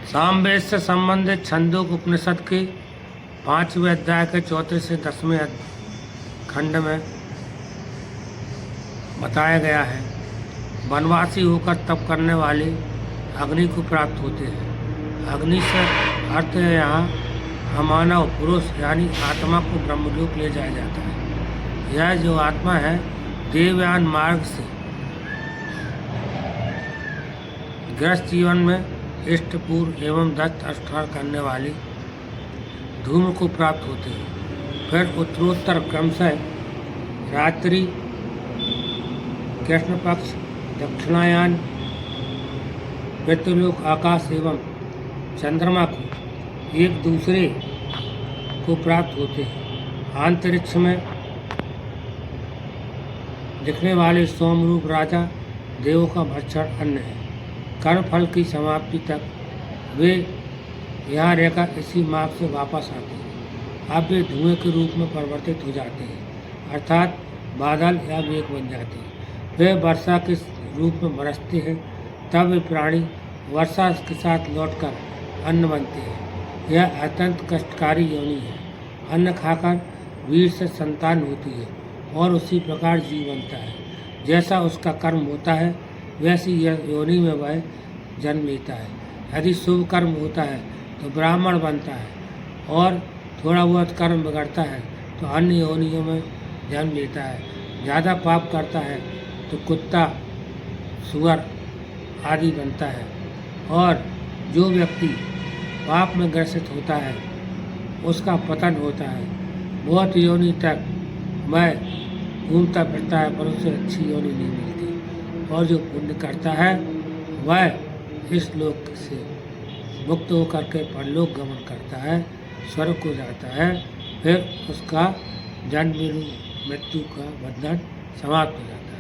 सामवेद से संबंधित छंदोक उपनिषद के 5वें अध्याय के 4 से 10वें खंड में बताया गया है। वनवासी होकर तप करने वाले अग्नि को प्राप्त होते हैं। अग्नि से अर्थ है यहाँ अमानव पुरुष यानी आत्मा को ब्रह्मलोक ले जाया जाता है। यह जो आत्मा है देवयान मार्ग से गृहस्थ जीवन में इष्टपूर्व एवं दत्त अनुष्ठान करने वाली धूम को प्राप्त होते हैं। फिर उत्तरोत्तर क्रमशः रात्रि, कृष्ण पक्ष, दक्षिणायन, पितृलोक, आकाश एवं चंद्रमा को एक दूसरे को प्राप्त होते हैं। अंतरिक्ष में दिखने वाले सोमरूप राजा देवों का भक्षण अन्न है। कर्मफल की समाप्ति तक वे यहाँ रहकर इसी मार्ग से वापस आते हैं। अब वे धुएं के रूप में परिवर्तित हो जाते हैं, अर्थात बादल या मेघ बन जाते हैं। वे वर्षा के रूप में बरसते हैं। तब वे प्राणी वर्षा के साथ लौटकर अन्न बनते हैं। यह अत्यंत कष्टकारी योनि है। अन्न खाकर वीर से संतान होती है और उसी प्रकार जीव बनता है। जैसा उसका कर्म होता है वैसी यह योनि में वह जन्म लेता है। यदि शुभ कर्म होता है तो ब्राह्मण बनता है और थोड़ा बहुत कर्म बिगड़ता है तो अन्य योनियों में जन्म लेता है। ज़्यादा पाप करता है तो कुत्ता, सुअर आदि बनता है। और जो व्यक्ति पाप में ग्रसित होता है उसका पतन होता है। बहुत योनि तक वह घूमता फिरता है पर उसे अच्छी योनि नहीं मिलती। और जो पुण्य करता है वह इस लोक से मुक्त होकर के परलोक गमन करता है, स्वर्ग को जाता है। फिर उसका जन्म मृत्यु का बंधन समाप्त हो जाता है।